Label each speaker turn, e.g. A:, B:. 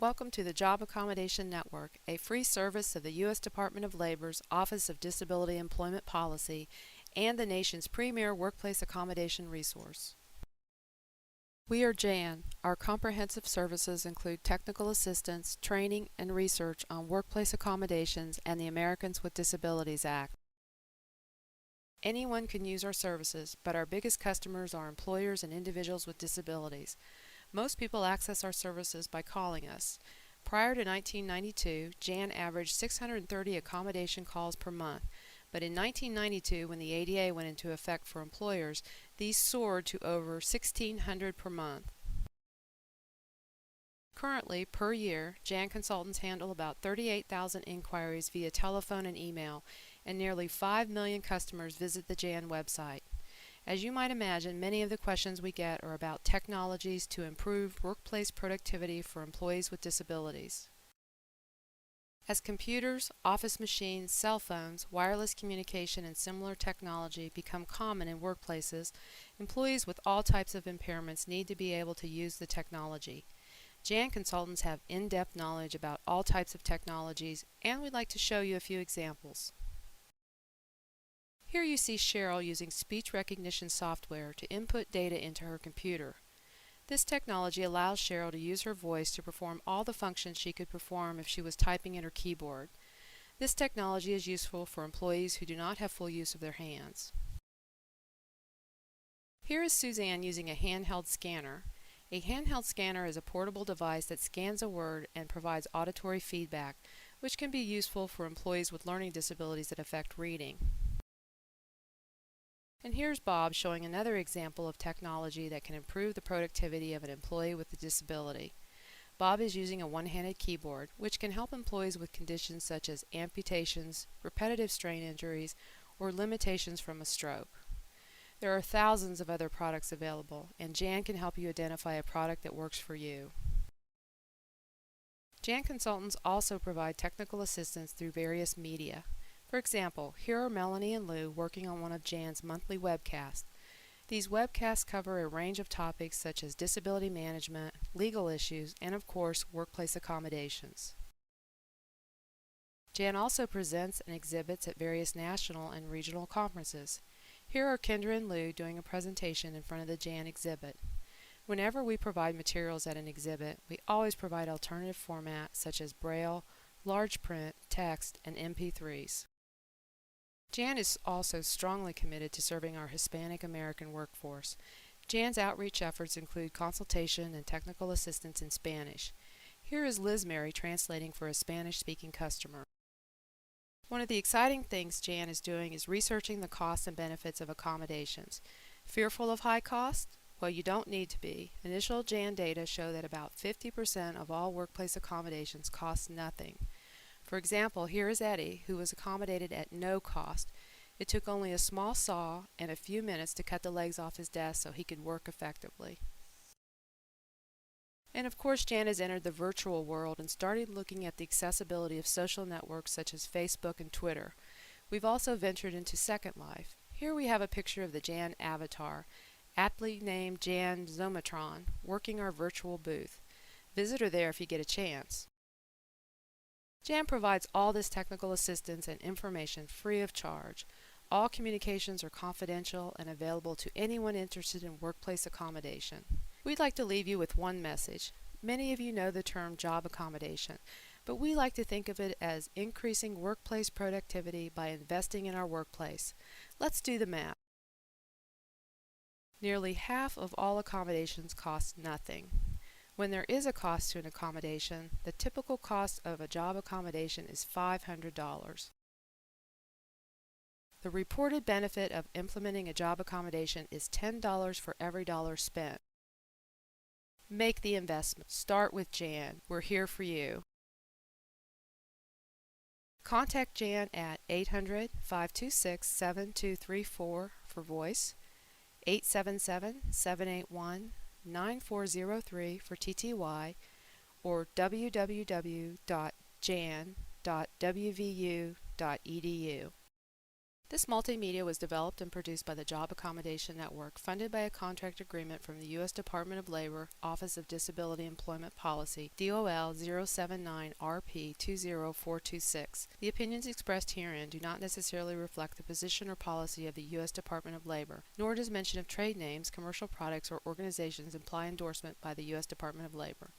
A: Welcome to the Job Accommodation Network, a free service of the U.S. Department of Labor's Office of Disability Employment Policy and the nation's premier workplace accommodation resource. We are JAN. Our comprehensive services include technical assistance, training, and research on workplace accommodations and the Americans with Disabilities Act. Anyone can use our services, but our biggest customers are employers and individuals with disabilities. Most people access our services by calling us. Prior to 1992, JAN averaged 630 accommodation calls per month, but in 1992, when the ADA went into effect for employers, these soared to over 1,600 per month. Currently, per year, JAN consultants handle about 38,000 inquiries via telephone and email, and nearly 5 million customers visit the JAN website. As you might imagine, many of the questions we get are about technologies to improve workplace productivity for employees with disabilities. As computers, office machines, cell phones, wireless communication, and similar technology become common in workplaces, employees with all types of impairments need to be able to use the technology. JAN consultants have in-depth knowledge about all types of technologies, and we'd like to show you a few examples. Here you see Cheryl using speech recognition software to input data into her computer. This technology allows Cheryl to use her voice to perform all the functions she could perform if she was typing in her keyboard. This technology is useful for employees who do not have full use of their hands. Here is Suzanne using a handheld scanner. A handheld scanner is a portable device that scans a word and provides auditory feedback, which can be useful for employees with learning disabilities that affect reading. And here's Bob showing another example of technology that can improve the productivity of an employee with a disability. Bob is using a one-handed keyboard, which can help employees with conditions such as amputations, repetitive strain injuries, or limitations from a stroke. There are thousands of other products available, and JAN can help you identify a product that works for you. JAN consultants also provide technical assistance through various media. For example, here are Melanie and Lou working on one of JAN's monthly webcasts. These webcasts cover a range of topics such as disability management, legal issues, and of course, workplace accommodations. JAN also presents and exhibits at various national and regional conferences. Here are Kendra and Lou doing a presentation in front of the JAN exhibit. Whenever we provide materials at an exhibit, we always provide alternative formats such as Braille, large print, text, and MP3s. JAN is also strongly committed to serving our Hispanic American workforce. JAN's outreach efforts include consultation and technical assistance in Spanish. Here is Liz Mary translating for a Spanish-speaking customer. One of the exciting things JAN is doing is researching the costs and benefits of accommodations. Fearful of high costs? Well, you don't need to be. Initial JAN data show that about 50% of all workplace accommodations cost nothing. For example, here is Eddie, who was accommodated at no cost. It took only a small saw and a few minutes to cut the legs off his desk so he could work effectively. And of course, JAN has entered the virtual world and started looking at the accessibility of social networks such as Facebook and Twitter. We've also ventured into Second Life. Here we have a picture of the JAN avatar, aptly named Jan Zomatron, working our virtual booth. Visit her there if you get a chance. JAN provides all this technical assistance and information free of charge. All communications are confidential and available to anyone interested in workplace accommodation. We'd like to leave you with one message. Many of you know the term job accommodation, but we like to think of it as increasing workplace productivity by investing in our workplace. Let's do the math. Nearly half of all accommodations cost nothing. When there is a cost to an accommodation, the typical cost of a job accommodation is $500. The reported benefit of implementing a job accommodation is $10 for every dollar spent. Make the investment. Start with JAN. We're here for you. Contact JAN at 800-526-7234 for voice, 877-781-9403 for TTY, or www.jan.wvu.edu. This multimedia was developed and produced by the Job Accommodation Network, funded by a contract agreement from the U.S. Department of Labor, Office of Disability Employment Policy, DOL 079-RP-20426. The opinions expressed herein do not necessarily reflect the position or policy of the U.S. Department of Labor, nor does mention of trade names, commercial products, or organizations imply endorsement by the U.S. Department of Labor.